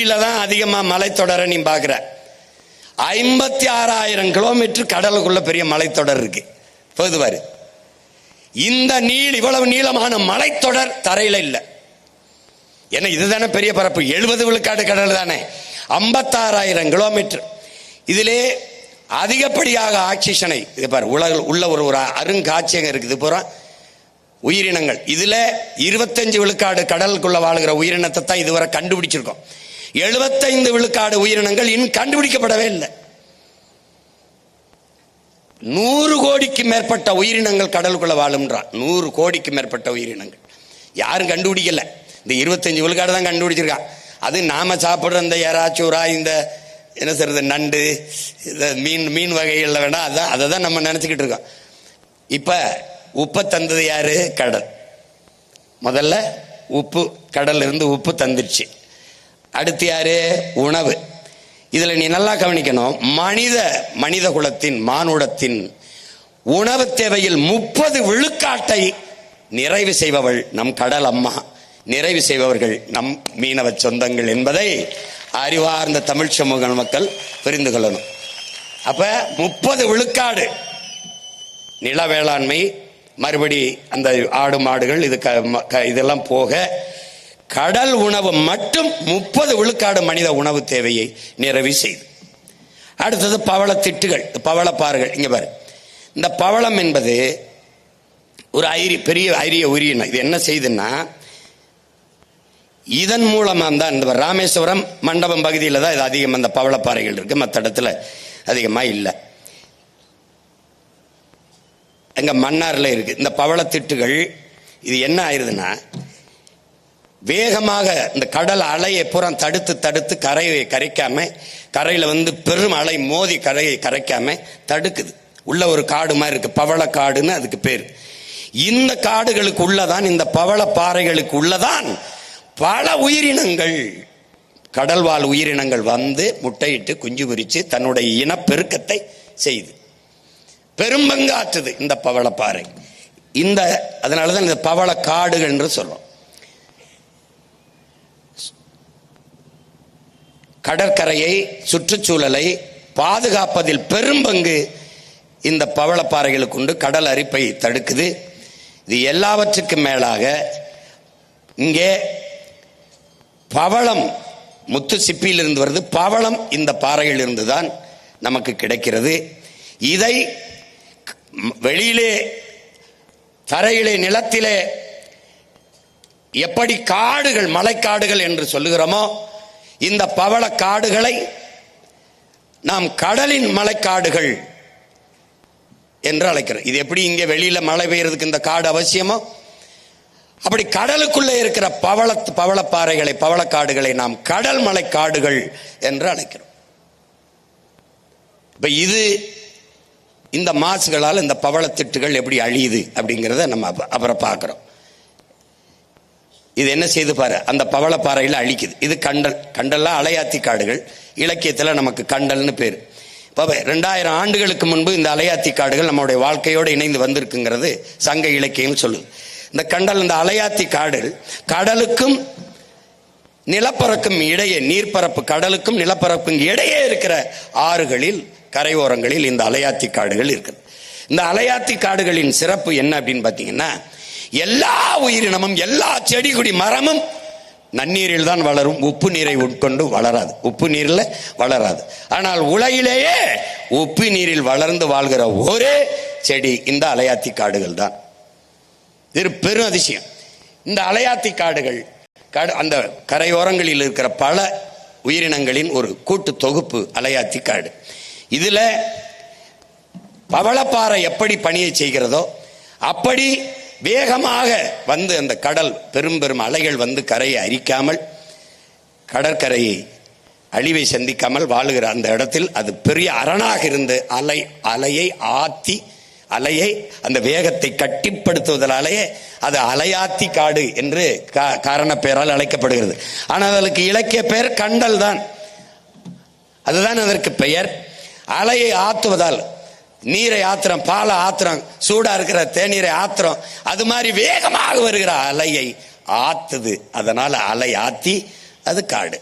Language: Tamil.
தான் அதிகமா மலைத்தொடரை நீ பாக்குற. 56,000 கிலோமீட்டர் கடலுக்குள்ள பெரிய மலைத்தொடர் இருக்கு. பொதுவாரு இந்த இவ்வளவு நீளமான மலைத்தொடர் தரையில இல்ல. ஏன்னா இதுதானே பெரிய பரப்பு. 70 விழுக்காடு கடல் தானே. 56,000 கிலோமீட்டர். இதிலே அதிகப்படியாக ஆக்சிஜனை இது பாரு உள்ள ஒரு அருங்காட்சியகம் இருக்குது பூரா உயிரினங்கள். இதுல 25 விழுக்காடு கடலுக்குள்ள வாழ்கிற உயிரினத்தை தான் இதுவரை கண்டுபிடிச்சிருக்கோம். 75 விழுக்காடு உயிரினங்கள் இன்னும் கண்டுபிடிக்கப்படவே இல்லை. 100 கோடிக்கு மேற்பட்ட உயிரினங்கள் கடலுக்குள்ள வாழும்ன்றான். 100 கோடிக்கு மேற்பட்ட உயிரினங்கள் யாரும் கண்டுபிடிக்கல. இந்த 25 விழுக்காடு தான் கண்டுபிடிச்சிருக்கான். அது நாம சாப்பிடுற இந்த எறாச்சூரா, இந்த என்ன சொல்றது, நண்டு, இந்த மீன் வகைகள்ல வேணா அதான் அதை தான் நம்ம நினைச்சுக்கிட்டு இருக்கோம். இப்ப உப்பை தந்தது யாரு? கடல். முதல்ல உப்பு, கடல்ல இருந்து உப்பு தந்துருச்சு. அடுத்து யாரு? உணவு. இதுல நீ நல்லா கவனிக்கணும். மனித குலத்தின் மானுடத்தின் உணவு தேவையில் 30 விழுக்காட்டை நிறைவு செய்பவள் நம் கடல் அம்மா, நிறைவு செய்பவர்கள் நம் மீனவ சொந்தங்கள் என்பதை அறிவார்ந்த தமிழ் சமூக மக்கள் புரிந்து கொள்ளணும். அப்ப 30 விழுக்காடு நில வேளாண்மை, மறுபடி அந்த ஆடு மாடுகள் இதெல்லாம் போக கடல் உணவு மட்டும் 30 விழுக்காடு மனித உணவு தேவையை நிறைவு செய்து. அடுத்தது பவளத்திட்டுகள், பவளப்பாறுகள். இங்க பாரு, இந்த பவளம் என்பது ஒரு பெரிய அரிய உயிரினம். இது என்ன செய்யுதுன்னா, இதன் மூலமா தான் இந்த ராமேஸ்வரம் மண்டபம் பகுதியில் தான் இது அதிகம் அந்த பவளப்பாறைகள் இருக்கு. மற்ற இடத்துல அதிகமா இல்லை. அங்க மன்னார்ல இருக்கு இந்த பவளத்திட்டுகள். இது என்ன ஆயிருதுன்னா, வேகமாக இந்த கடல் அலையை பூரா தடுத்து கரையை கரைக்காம, கரையில பெரும் அலை மோதி கரையை கரைக்காம தடுக்குது. உள்ள ஒரு காடு மாதிரி இருக்கு, பவள காடுன்னு அதுக்கு பேர். இந்த காடுகளுக்கு உள்ளதான், இந்த பவள பாறைகளுக்கு உள்ளதான் பல உயிரினங்கள், கடல்வாழ் உயிரினங்கள் முட்டையிட்டு குஞ்சு பொரிச்சு தன்னுடைய இனப்பெருக்கத்தை செய்து பெரும்பங்காற்றுது இந்த பவளப்பாறை. அதனாலதான் இந்த பவள காடுகள் என்று சொல்றோம். கடற்கரையை, சுற்றுச்சூழலை பாதுகாப்பதில் பெரும்பங்கு இந்த பவளப்பாறைகளுக்கு உண்டு. கடல் அரிப்பை தடுக்குது. இது எல்லாவற்றுக்கும் மேலாக இங்கே பவளம் முத்து சிப்பியில் இருந்து வருது. பவளம் இந்த பாறையில் இருந்துதான் நமக்கு கிடைக்கிறது. இதை வெளியிலே, தரையிலே, நிலத்திலே எப்படி காடுகள், மலைக்காடுகள் என்று சொல்லுகிறோமோ, இந்த பவள காடுகளை நாம் கடலின் மலைக்காடுகள் என்று அழைக்கிறோம். இது எப்படி இங்கே வெளியில மழை பெய்யறதுக்கு இந்த காடு அவசியமோ, அப்படி கடலுக்குள்ளே இருக்கிற பவளப்பாறைகளை, பவளக்காடுகளை நாம் கடல் மலைக்காடுகள் என்று அழைக்கிறோம். இப்ப இந்த மாசுகளால் இந்த பவளத்திட்டுகள் எப்படி அழியுது அப்படிங்கிறத நம்ம அப்புறம் பார்க்கிறோம். இது என்ன செய்து பாரு, அந்த பவளப்பாறையில் அழிக்குது. இது கண்டல்லாம் அலையாத்தி காடுகள். இலக்கியத்தில் நமக்கு கண்டல்னு பேர். இப்போ 2000 ஆண்டுகளுக்கு முன்பு இந்த அலையாத்தி காடுகள் நம்மளுடைய வாழ்க்கையோடு இணைந்து வந்திருக்குங்கிறது சங்க இலக்கியம் சொல்லுது. இந்த கண்டல், இந்த அலையாத்தி காடுகள் கடலுக்கும் நிலப்பரப்புக்கும் இடையே, நீர்ப்பரப்பு கடலுக்கும் நிலப்பரப்புக்கும் இடையே இருக்கிற ஆறுகளில், கரையோரங்களில் இந்த அலையாத்தி காடுகள் இருக்குது. இந்த அலையாத்தி காடுகளின் சிறப்பு என்ன அப்படின்னு பார்த்தீங்கன்னா, எல்லா உயிரினமும், எல்லா செடி கொடி மரமும் நன்னீரில் தான் வளரும். உப்பு நீரை உட்கொண்டு வளராது, உப்பு நீரில் வளராது. ஆனால் உலகிலேயே உப்பு நீரில் வளர்ந்து வாழ்கிற ஒரே செடி இந்த அலையாத்தி காடுகள் தான். இது பெரும் அதிசயம். இந்த அலையாத்தி காடுகள் அந்த கரையோரங்களில் இருக்கிற பல உயிரினங்களின் ஒரு கூட்டு தொகுப்பு அலையாத்தி காடு. இதுல பவளப்பாறை எப்படி பணியை செய்கிறதோ அப்படி வேகமாக அந்த கடல் பெரும் அலைகள் கரையை அரிக்காமல், கடற்கரையை அழிவை சந்திக்காமல் வாழுகிற அந்த இடத்தில் அது பெரிய அரணாக இருந்து அலையை அந்த வேகத்தை கட்டிப்படுத்துவதாலேயே அது அலையாத்தி காடு என்று காரண பெயரால் அழைக்கப்படுகிறது. ஆனால் அதற்கு இலக்கிய பெயர் கண்டல் தான். அதுதான் அதற்கு பெயர். அலையை ஆத்துவதால், நீரை ஆத்திரம், பாலை ஆத்திரம், சூடா இருக்கிற தேநீரை ஆத்திரம், அது மாதிரி வேகமாக வருகிற அலையை ஆத்துது. அதனால அலை ஆத்தி அது காடு.